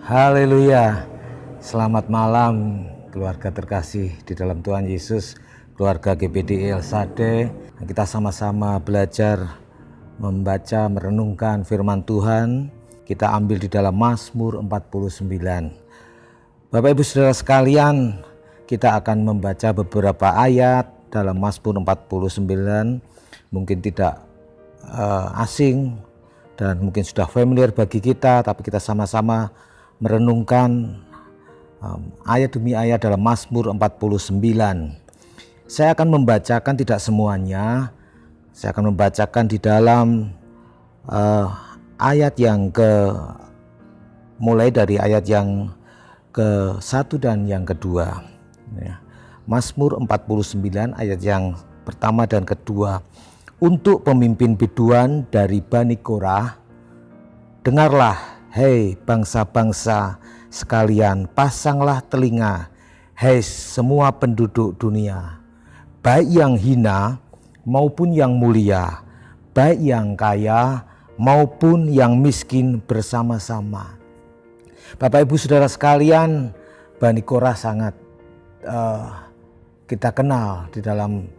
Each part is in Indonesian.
Haleluya. Selamat malam keluarga terkasih di dalam Tuhan Yesus, keluarga GBD El Sade. Kita sama-sama belajar membaca, merenungkan firman Tuhan. Kita ambil di dalam Mazmur 49. Bapak Ibu Saudara sekalian, kita akan membaca beberapa ayat dalam Mazmur 49. Mungkin tidak asing dan mungkin sudah familiar bagi kita, tapi kita sama-sama merenungkan ayat demi ayat dalam Mazmur 49. Saya akan membacakan tidak semuanya. Saya akan membacakan di dalam ayat yang mulai dari ayat yang ke-1 dan yang kedua. Mazmur 49 ayat yang pertama dan kedua. Untuk pemimpin biduan dari Bani Korah, dengarlah, hei bangsa-bangsa sekalian, pasanglah telinga, hei semua penduduk dunia, baik yang hina maupun yang mulia, baik yang kaya maupun yang miskin bersama-sama. Bapak Ibu Saudara sekalian, Bani Korah sangat kita kenal di dalam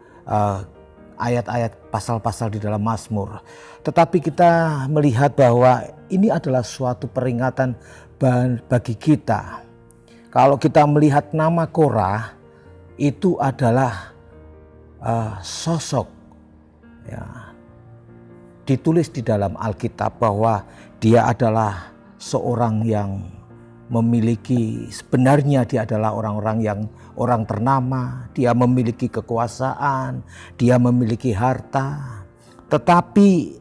ayat-ayat pasal-pasal di dalam Mazmur. Tetapi kita melihat bahwa ini adalah suatu peringatan bagi kita. Kalau kita melihat nama Korah, itu adalah sosok ditulis di dalam Alkitab bahwa dia adalah seorang yang sebenarnya dia adalah orang ternama, dia memiliki kekuasaan, dia memiliki harta. Tetapi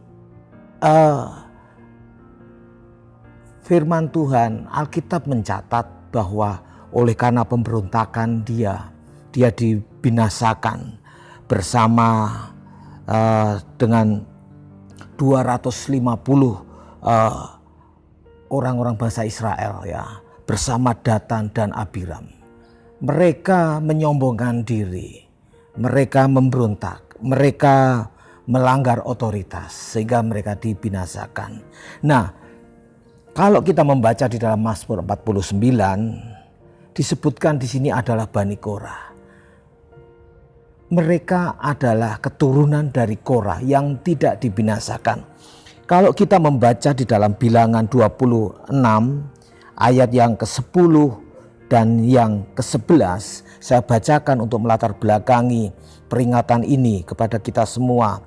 firman Tuhan, Alkitab mencatat bahwa oleh karena pemberontakan dia dibinasakan bersama dengan 250 orang-orang bangsa Israel bersama Datan dan Abiram. Mereka menyombongkan diri, mereka memberontak, mereka melanggar otoritas sehingga mereka dibinasakan. Nah, kalau kita membaca di dalam Mazmur 49, disebutkan di sini adalah Bani Korah. Mereka adalah keturunan dari Korah yang tidak dibinasakan. Kalau kita membaca di dalam Bilangan 26 ayat yang ke-10 dan yang ke-11, saya bacakan untuk melatar belakangi peringatan ini kepada kita semua.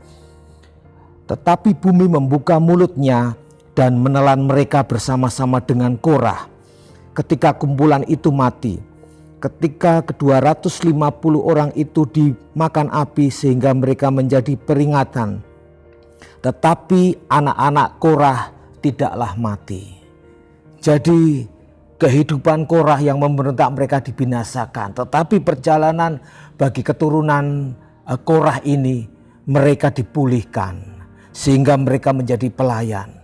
Tetapi bumi membuka mulutnya dan menelan mereka bersama-sama dengan Korah ketika kumpulan itu mati. Ketika ke-250 orang itu dimakan api sehingga mereka menjadi peringatan. Tetapi anak-anak Korah tidaklah mati. Jadi kehidupan Korah yang memberontak mereka dibinasakan. Tetapi perjalanan bagi keturunan Korah ini mereka dipulihkan. Sehingga mereka menjadi pelayan,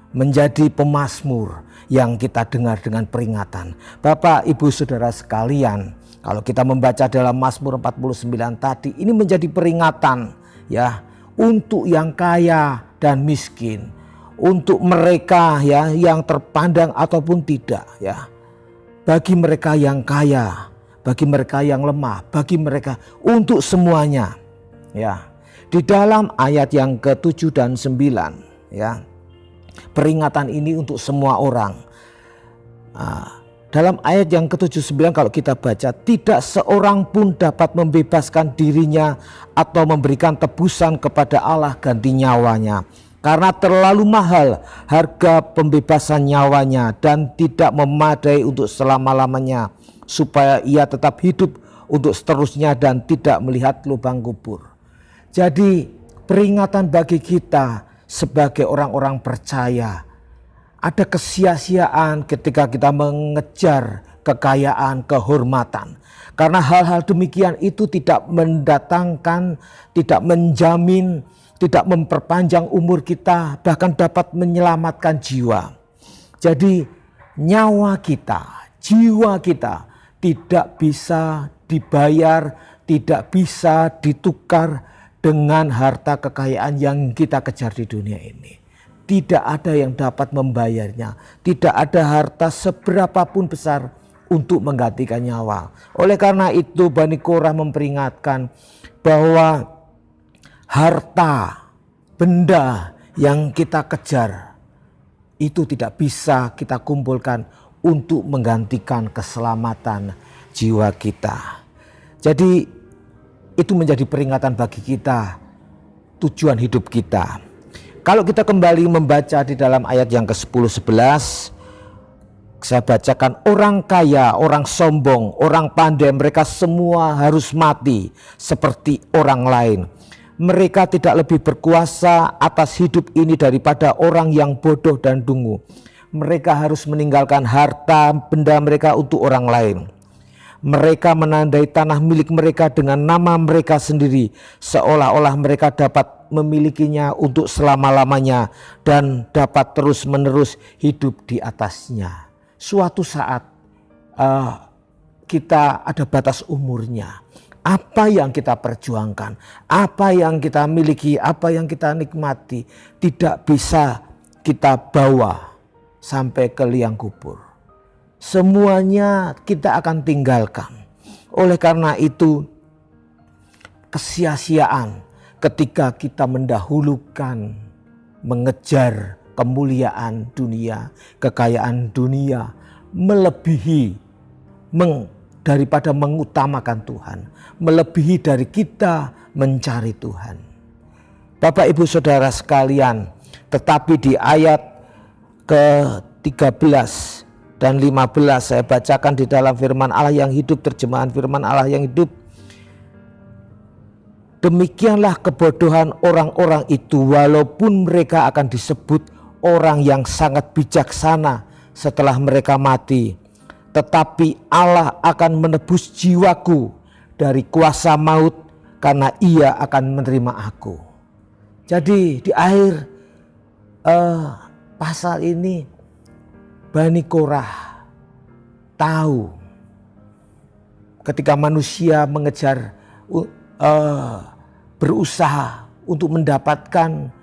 menjadi pemazmur yang kita dengar dengan peringatan. Bapak Ibu Saudara sekalian, kalau kita membaca dalam Mazmur 49 tadi, ini menjadi peringatan untuk yang kaya dan miskin, untuk mereka yang terpandang ataupun tidak, bagi mereka yang kaya, bagi mereka yang lemah, bagi mereka, untuk semuanya. Di dalam ayat yang ke-7 dan 9, peringatan ini untuk semua orang. Dalam ayat yang ke-7-9 kalau kita baca, tidak seorang pun dapat membebaskan dirinya atau memberikan tebusan kepada Allah ganti nyawanya. Karena terlalu mahal harga pembebasan nyawanya dan tidak memadai untuk selama-lamanya. Supaya ia tetap hidup untuk seterusnya dan tidak melihat lubang kubur. Jadi peringatan bagi kita sebagai orang-orang percaya. Ada kesia-siaan ketika kita mengejar kekayaan, kehormatan. Karena hal-hal demikian itu tidak mendatangkan, tidak menjamin, tidak memperpanjang umur kita, bahkan dapat menyelamatkan jiwa. Jadi nyawa kita, jiwa kita tidak bisa dibayar, tidak bisa ditukar dengan harta kekayaan yang kita kejar di dunia ini. tidak ada yang dapat membayarnya. Tidak ada harta seberapapun besar untuk menggantikan nyawa. Oleh karena itu Bani Korah memperingatkan bahwa harta, benda yang kita kejar itu tidak bisa kita kumpulkan untuk menggantikan keselamatan jiwa kita. Jadi itu menjadi peringatan bagi kita, tujuan hidup kita. Kalau kita kembali membaca di dalam ayat yang ke-10-11, saya bacakan, orang kaya, orang sombong, orang pandai, mereka semua harus mati seperti orang lain. Mereka tidak lebih berkuasa atas hidup ini daripada orang yang bodoh dan dungu. Mereka harus meninggalkan harta benda mereka untuk orang lain. Mereka menandai tanah milik mereka dengan nama mereka sendiri, seolah-olah mereka dapat memilikinya untuk selama-lamanya dan dapat terus-menerus hidup di atasnya. Suatu saat kita ada batas umurnya. Apa yang kita perjuangkan, apa yang kita miliki, apa yang kita nikmati tidak bisa kita bawa sampai ke liang kubur. Semuanya kita akan tinggalkan. Oleh karena itu, kesia-siaan ketika kita mendahulukan mengejar kemuliaan dunia, kekayaan dunia, melebihi daripada mengutamakan Tuhan, melebihi dari kita mencari Tuhan. Bapak Ibu Saudara sekalian, tetapi di ayat ke-13 dan 15 saya bacakan di dalam firman Allah yang hidup, terjemahan firman Allah yang hidup. Demikianlah kebodohan orang-orang itu, walaupun mereka akan disebut orang yang sangat bijaksana setelah mereka mati, tetapi Allah akan menebus jiwaku dari kuasa maut karena ia akan menerima aku. Jadi di akhir pasal ini Bani Korah tahu ketika manusia mengejar, berusaha untuk mendapatkan,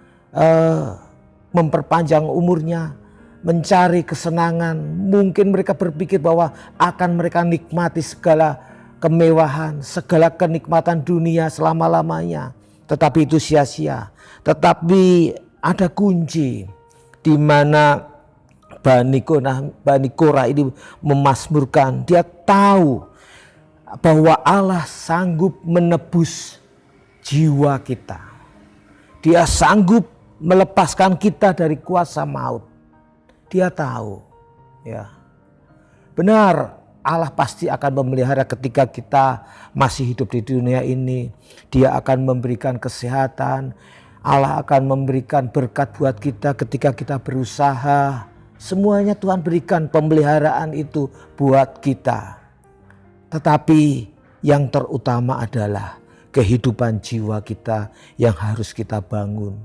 memperpanjang umurnya, mencari kesenangan. Mungkin mereka berpikir bahwa akan mereka nikmati segala kemewahan, segala kenikmatan dunia selama-lamanya. Tetapi itu sia-sia. Tetapi ada kunci di mana Bani Korah ini memazmurkan. Dia tahu bahwa Allah sanggup menebus jiwa kita. Dia sanggup melepaskan kita dari kuasa maut. Dia tahu, ya. Benar, Allah pasti akan memelihara ketika kita masih hidup di dunia ini. Dia akan memberikan kesehatan. Allah akan memberikan berkat buat kita ketika kita berusaha. Semuanya Tuhan berikan pemeliharaan itu buat kita. Tetapi yang terutama adalah kehidupan jiwa kita yang harus kita bangun,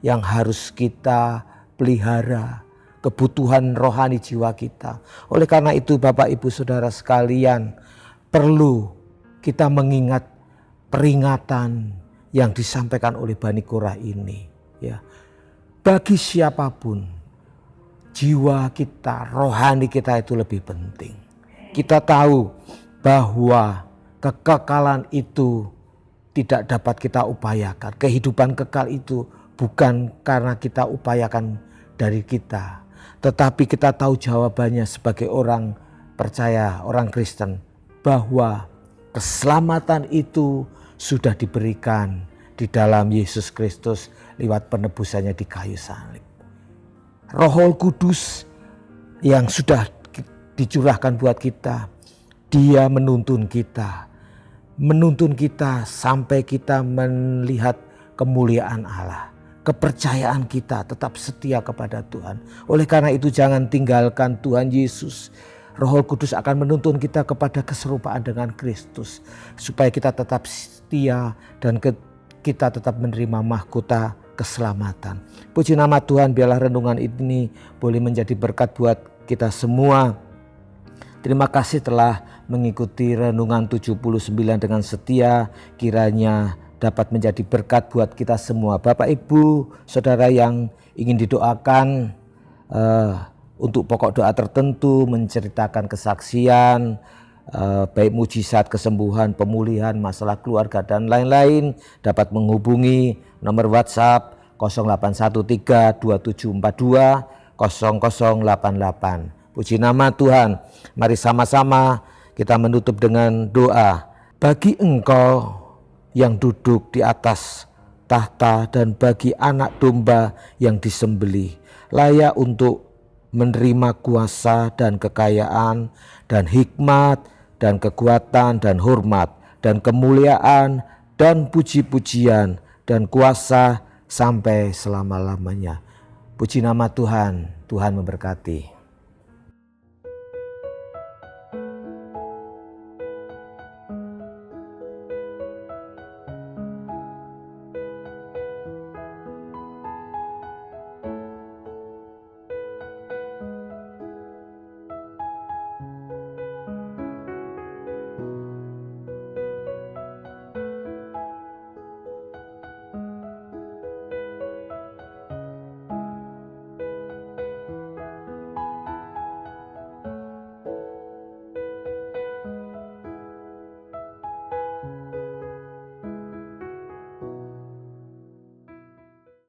yang harus kita pelihara, kebutuhan rohani jiwa kita. Oleh karena itu Bapak Ibu Saudara sekalian, perlu kita mengingat peringatan yang disampaikan oleh Bani Korah ini, ya. Bagi siapapun, jiwa kita, rohani kita itu lebih penting. Kita tahu bahwa kekekalan itu tidak dapat kita upayakan. Kehidupan kekal itu bukan karena kita upayakan dari kita. Tetapi kita tahu jawabannya sebagai orang percaya, orang Kristen, bahwa keselamatan itu sudah diberikan di dalam Yesus Kristus lewat penebusannya di kayu salib. Roh Kudus yang sudah dicurahkan buat kita, Dia menuntun kita sampai kita melihat kemuliaan Allah. Kepercayaan kita tetap setia kepada Tuhan. Oleh karena itu jangan tinggalkan Tuhan Yesus. Roh Kudus akan menuntun kita kepada keserupaan dengan Kristus, supaya kita tetap setia dan kita tetap menerima mahkota keselamatan. Puji nama Tuhan, biarlah renungan ini boleh menjadi berkat buat kita semua. Terima kasih telah mengikuti renungan 79 dengan setia. Kiranya dapat menjadi berkat buat kita semua. Bapak, Ibu, Saudara yang ingin didoakan untuk pokok doa tertentu, menceritakan kesaksian, baik mujizat, kesembuhan, pemulihan, masalah keluarga dan lain-lain, dapat menghubungi nomor WhatsApp 0813 2742 0088. Puji nama Tuhan. Mari sama-sama kita menutup dengan doa. Bagi Engkau yang duduk di atas tahta dan bagi anak domba yang disembelih, layak untuk menerima kuasa dan kekayaan dan hikmat dan kekuatan dan hormat dan kemuliaan dan puji-pujian dan kuasa sampai selama-lamanya. Puji nama Tuhan. Tuhan memberkati.